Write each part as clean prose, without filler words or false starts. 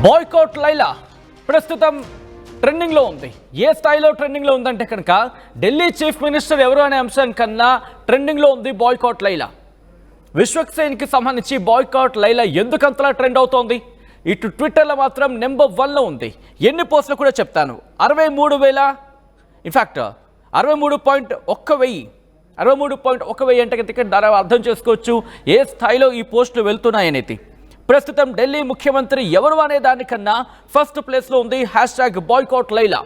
Boycott Laila ప్రస్తుతం ట్రెండింగ్లో ఉంది. ఏ స్థాయిలో ట్రెండింగ్లో ఉందంటే కనుక ఢిల్లీ చీఫ్ మినిస్టర్ ఎవరు అనే అంశం కన్నా ట్రెండింగ్లో ఉంది బాయ్కాట్ లైలా. విశ్వక్సేన్కి సంబంధించి బాయ్కాట్ లైలా ఎందుకంతలా ట్రెండ్ అవుతోంది? ఇటు ట్విట్టర్లో మాత్రం నెంబర్ 1లో ఉంది. ఎన్ని పోస్టులు కూడా చెప్తాను. 63,000 ఇన్ఫ్యాక్ట్ 63.1 అంటే కనుక ధర అర్థం చేసుకోవచ్చు ఏ స్థాయిలో ఈ పోస్టులు వెళ్తున్నాయనేది. ప్రస్తుతం ఢిల్లీ ముఖ్యమంత్రి ఎవరు అనే దానికన్నా ఫస్ట్ ప్లేస్లో ఉంది #బాయ్కాట్ లైలా.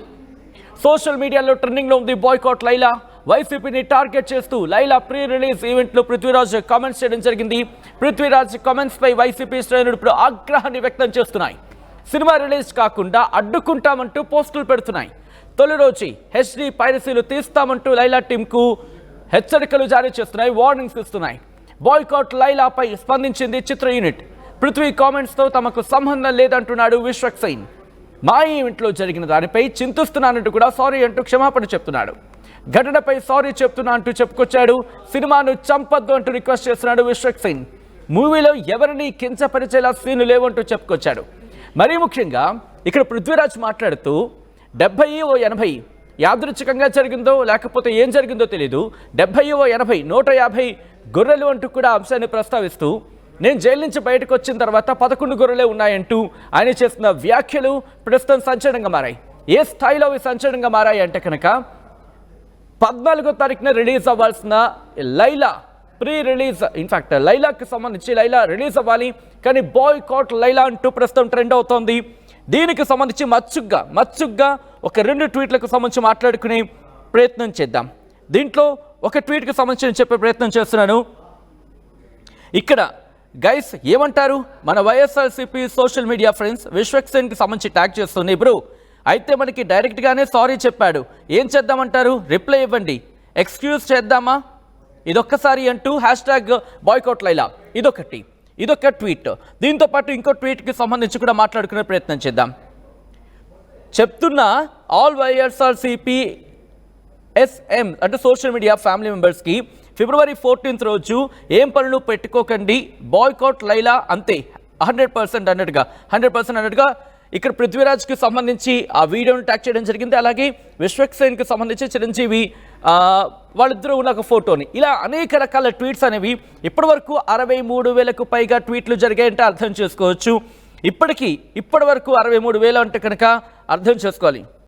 సోషల్ మీడియాలో ట్రెండింగ్లో ఉంది బాయ్కాట్ లైలా. వైసీపీని టార్గెట్ చేస్తూ లైలా ప్రీ రిలీజ్ ఈవెంట్లో పృథ్వీరాజ్ కామెంట్స్ చేయడం జరిగింది. పృథ్వీరాజ్ కామెంట్స్ పై వైసీపీ శ్రేణులు ఇప్పుడు ఆగ్రహాన్ని వ్యక్తం చేస్తున్నాయి. సినిమా రిలీజ్ కాకుండా అడ్డుకుంటామంటూ పోస్టులు పెడుతున్నాయి. తొలి రోజు HD పైరసీలు తీస్తామంటూ లైలా టీంకు హెచ్చరికలు జారీ చేస్తున్నాయి, వార్నింగ్స్ ఇస్తున్నాయి. బాయ్కాట్ లైలాపై స్పందించింది చిత్ర యూనిట్. పృథ్వీ కామెంట్స్తో తమకు సంబంధం లేదంటున్నాడు విశ్వక్సేన్. మా ఈవెంట్లో జరిగిన దానిపై చింతిస్తున్నానంటూ కూడా సారీ అంటూ క్షమాపణ చెప్తున్నాడు. ఘటనపై సారీ చెప్తున్నా అంటూ చెప్పుకొచ్చాడు. సినిమాను చంపొద్దు అంటూ రిక్వెస్ట్ చేస్తున్నాడు విశ్వక్సేన్. మూవీలో ఎవరిని కించపరిచేలా సీన్లు లేవంటూ చెప్పుకొచ్చాడు. మరీ ముఖ్యంగా ఇక్కడ పృథ్వీరాజ్ మాట్లాడుతూ 70-80 యాదృచ్ఛికంగా జరిగిందో లేకపోతే ఏం జరిగిందో తెలీదు, 70-80 150 గొర్రెలు అంటూ కూడా అంశాన్ని ప్రస్తావిస్తూ నేను జైలు నుంచి బయటకు వచ్చిన తర్వాత 11 గొర్రెలే ఉన్నాయంటూ ఆయన చేస్తున్న వ్యాఖ్యలు ప్రస్తుతం సంచలనంగా మారాయి. ఏ స్థాయిలో ఇవి సంచలనంగా మారాయి అంటే కనుక 14వ తారీఖున రిలీజ్ అవ్వాల్సిన లైలా ప్రీ రిలీజ్, ఇన్ఫ్యాక్ట్ లైలాకి సంబంధించి లైలా రిలీజ్ అవ్వాలి కానీ బాయ్కాట్ లైలా అంటూ ప్రస్తుతం ట్రెండ్ అవుతోంది. దీనికి సంబంధించి మచ్చుగ్గా ఒక 2 ట్వీట్లకు సంబంధించి మాట్లాడుకునే ప్రయత్నం చేద్దాం. దీంట్లో ఒక ట్వీట్కి సంబంధించి చెప్పే ప్రయత్నం చేస్తున్నాను. ఇక్కడ గైస్ ఏమంటారు మన వైఎస్ఆర్సీపీ సోషల్ మీడియా ఫ్రెండ్స్ విశ్వక్సేన్కి సంబంధించి ట్యాగ్ చేస్తుంది. ఇప్పుడు అయితే మనకి డైరెక్ట్గానే సారీ చెప్పాడు, ఏం చేద్దామంటారు? రిప్లై ఇవ్వండి, ఎక్స్క్యూజ్ చేద్దామా ఇదొక్కసారి అంటూ #బాయ్కాట్ లైలా ఇదొక ట్వీట్. దీంతో పాటు ఇంకో ట్వీట్కి సంబంధించి కూడా మాట్లాడుకునే ప్రయత్నం చేద్దాం. చెప్తున్నా ఆల్ వైఎస్ఆర్సీపీ SM అంటే సోషల్ మీడియా ఫ్యామిలీ మెంబర్స్కి February 14th రోజు ఏం పనులు పెట్టుకోకండి, బాయ్కాట్ లైలా అంతే 100% అన్నట్టుగా ఇక్కడ పృథ్వీరాజ్కి సంబంధించి ఆ వీడియోని ట్యాగ్ చేయడం జరిగింది. అలాగే విశ్వక్సేన్కి సంబంధించి చిరంజీవి వాళ్ళిద్దరూ ఉన్న ఒక ఫోటోని, ఇలా అనేక రకాల ట్వీట్స్ అనేవి ఇప్పటి వరకు 63,000కు పైగా ట్వీట్లు జరిగాయంటే అర్థం చేసుకోవచ్చు. ఇప్పటి వరకు 63,000 అంటే కనుక అర్థం చేసుకోవాలి.